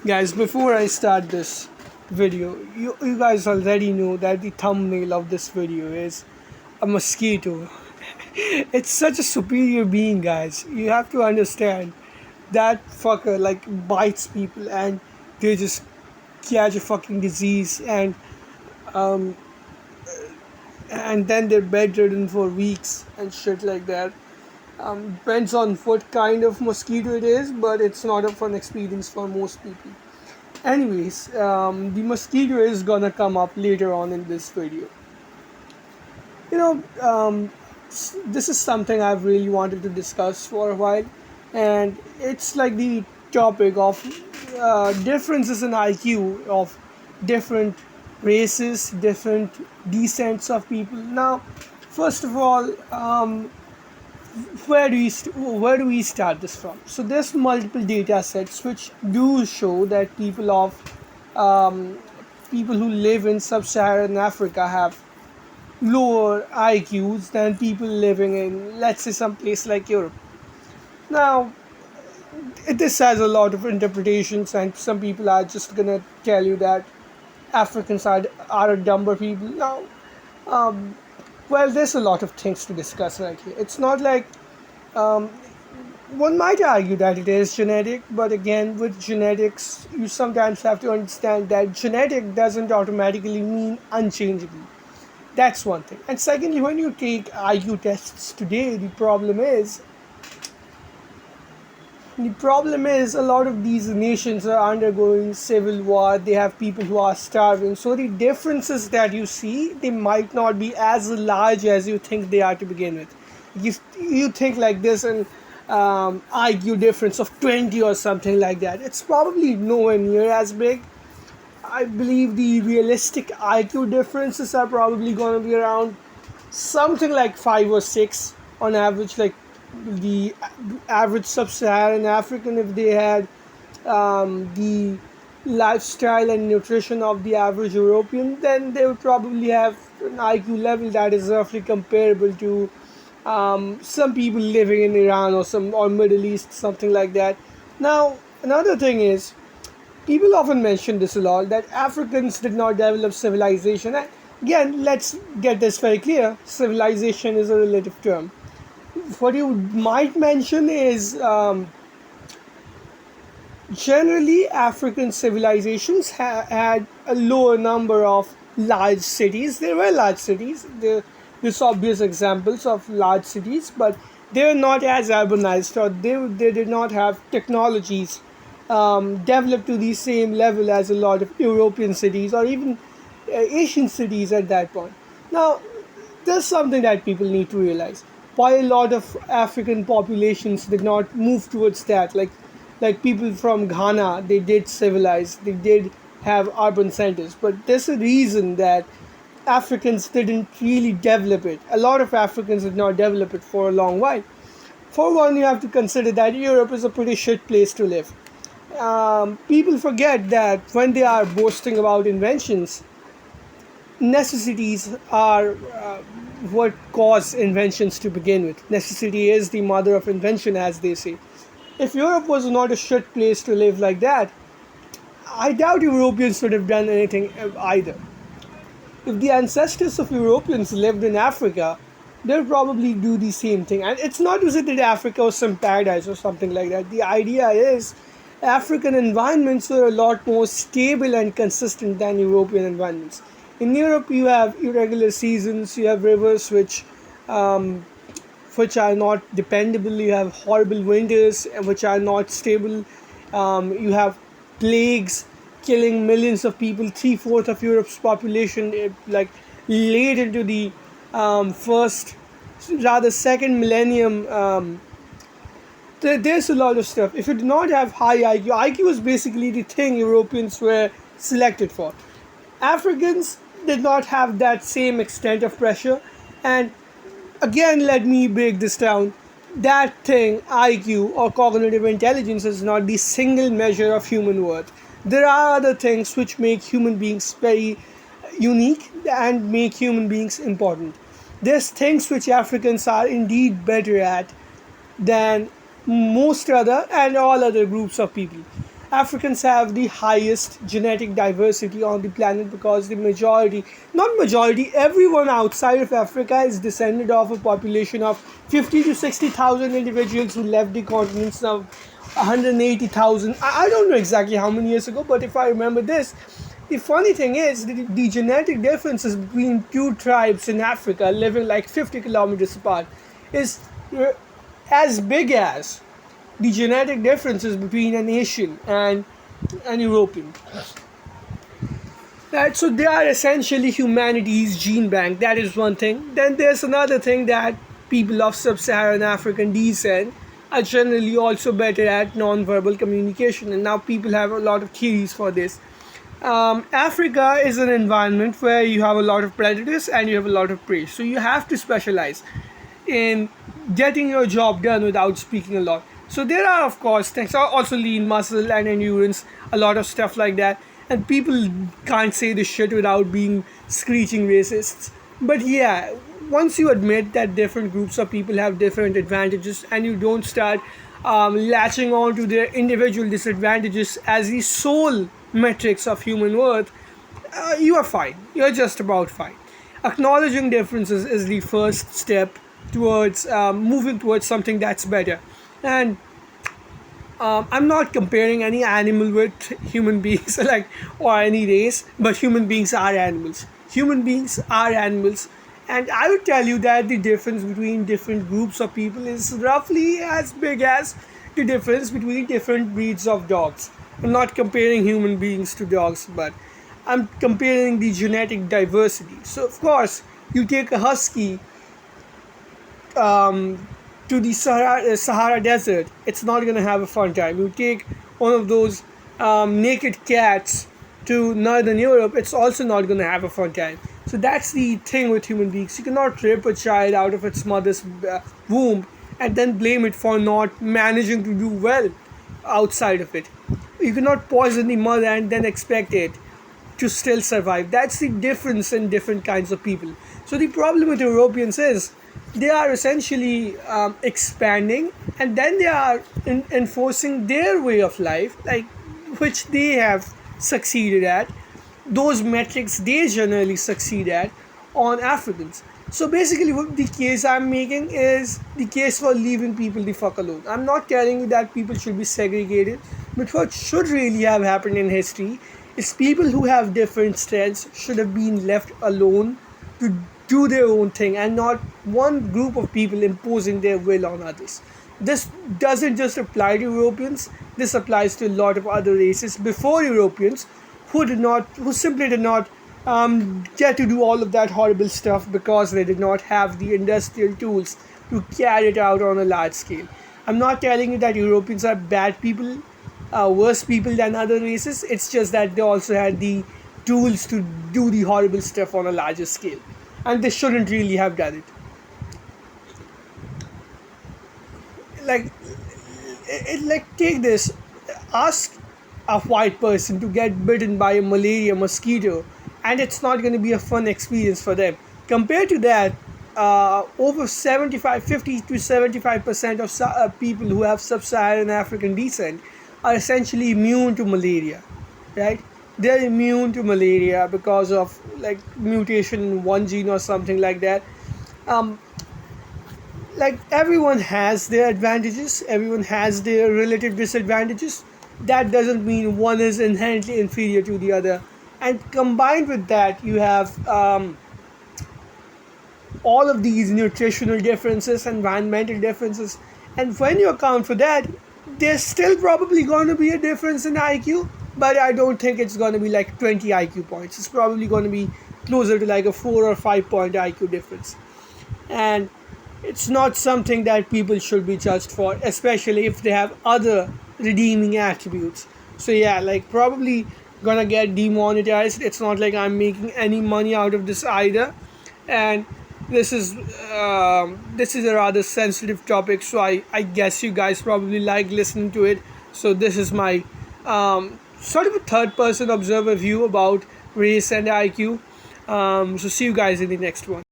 Guys, before I start this video, you guys already know that the thumbnail of this video is a mosquito. It's such a superior being, guys. You have to understand that fucker like bites people and they just catch a fucking disease um and then they're bedridden for weeks and shit like that. Depends on what kind of mosquito it is, but it's not a fun experience for most people. Anyways, the mosquito is gonna come up later on in this video. You know, this is something I've really wanted to discuss for a while, and it's like the topic of differences in IQ of different races, different descents of people. Now, first of all, where do we start this from? So there's multiple data sets which do show that um, people who live in sub-Saharan Africa have lower IQs than people living in, let's say, some place like Europe. Now, this has a lot of interpretations, and some people are just gonna tell you that Africans are a dumber people. Now, um, well, there's a lot of things to discuss right here. It's not like um, one might argue that it is genetic, but again, with genetics, you sometimes have to understand that genetic doesn't automatically mean unchangeable. That's one thing. And secondly, when you take IQ tests today, the problem is a lot of these nations are undergoing civil war. They have people who are starving. So the differences that you see, they might not be as large as you think they are to begin with. You think like this and IQ difference of 20 or something like that. It's probably nowhere near as big. I believe the realistic IQ differences are probably going to be around something like 5 or 6 on average, like the average sub-Saharan African, if they had the lifestyle and nutrition of the average European, then they would probably have an IQ level that is roughly comparable to some people living in Iran or Middle East, something like that. Now, another thing is, people often mention this a lot, that Africans did not develop civilization. And again, let's get this very clear: civilization is a relative term. What you might mention is generally African civilizations had a lower number of large cities. There were large cities. There's obvious examples of large cities, but they were not as urbanized, or they did not have technologies developed to the same level as a lot of European cities or even Asian cities at that point. Now, there's something that people need to realize. Why a lot of African populations did not move towards that, like people from Ghana, they did civilize, they did have urban centers, but there's a reason that Africans didn't really develop it. A lot of Africans did not develop it for a long while. For one, you have to consider that Europe is a pretty shit place to live. People forget that when they are boasting about inventions, necessities are what cause inventions to begin with. Necessity is the mother of invention, as they say. If Europe was not a shit place to live like that, I doubt Europeans would have done anything either. If the ancestors of Europeans lived in Africa, they'll probably do the same thing. And it's not to say that Africa was some paradise or something like that. The idea is African environments were a lot more stable and consistent than European environments. In Europe, you have irregular seasons, you have rivers which are not dependable, you have horrible winters which are not stable, you have plagues killing millions of people, three-fourths of Europe's population, like late into the first, rather second millennium. There's a lot of stuff. If you do not have high IQ is basically the thing Europeans were selected for. Africans did not have that same extent of pressure. And again, let me break this down. That thing, IQ or cognitive intelligence, is not the single measure of human worth. There are other things which make human beings very unique and make human beings important. There's things which Africans are indeed better at than most other and all other groups of people. Africans have the highest genetic diversity on the planet because the majority, not majority, everyone outside of Africa is descended of a population of 50 to 60,000 individuals who left the continents of 180,000. I don't know exactly how many years ago, but if I remember this, the funny thing is the genetic differences between two tribes in Africa living like 50 kilometers apart is as big as the genetic differences between an Asian and an European. Right, so they are essentially humanity's gene bank. That is one thing. Then there's another thing that people of sub-Saharan African descent are generally also better at non-verbal communication, and now people have a lot of theories for this. Africa is an environment where you have a lot of predators and you have a lot of prey, so you have to specialize in getting your job done without speaking a lot. So there are, of course, things also lean muscle and endurance, a lot of stuff like that. And people can't say this shit without being screeching racists. But yeah, once you admit that different groups of people have different advantages and you don't start latching on to their individual disadvantages as the sole metrics of human worth, you are fine. You're just about fine. Acknowledging differences is the first step towards moving towards something that's better. And I'm not comparing any animal with human beings, like, or any race, but human beings are animals. Human beings are animals, and I would tell you that the difference between different groups of people is roughly as big as the difference between different breeds of dogs. I'm not comparing human beings to dogs, but I'm comparing the genetic diversity. So, of course, you take a husky to the Sahara Desert, it's not going to have a fun time. You take one of those naked cats to Northern Europe, it's also not going to have a fun time. So that's the thing with human beings. You cannot rip a child out of its mother's womb and then blame it for not managing to do well outside of it. You cannot poison the mother and then expect it to still survive. That's the difference in different kinds of people. So the problem with Europeans is they are essentially expanding, and then they are enforcing their way of life, like which they have succeeded at. Those metrics they generally succeed at on Africans. So basically, what the case I'm making is the case for leaving people the fuck alone. I'm not telling you that people should be segregated, but what should really have happened in history is people who have different strengths should have been left alone to do their own thing, and not one group of people imposing their will on others. This doesn't just apply to Europeans, this applies to a lot of other races before Europeans who simply did not get to do all of that horrible stuff because they did not have the industrial tools to carry it out on a large scale. I'm not telling you that Europeans are bad people, worse people than other races. It's just that they also had the tools to do the horrible stuff on a larger scale, and they shouldn't really have done it. Like take this: ask a white person to get bitten by a malaria mosquito, and it's not going to be a fun experience for them. Compared to that, over 50 to 75% of people who have sub-Saharan African descent are essentially immune to malaria, right? They're immune to malaria because of like mutation in one gene or something like that. Um, like everyone has their advantages, everyone has their relative disadvantages. That doesn't mean one is inherently inferior to the other. And combined with that, you have all of these nutritional differences, environmental differences, and when you account for that, there's still probably going to be a difference in IQ, but I don't think it's going to be like 20 IQ points. It's probably going to be closer to like a 4 or 5 point IQ difference. And it's not something that people should be judged for, especially if they have other redeeming attributes. So yeah, like probably gonna get demonetized. It's not like I'm making any money out of this either, and this is a rather sensitive topic, so I guess you guys probably like listening to it. So this is my sort of a third person observer view about race and IQ. So see you guys in the next one.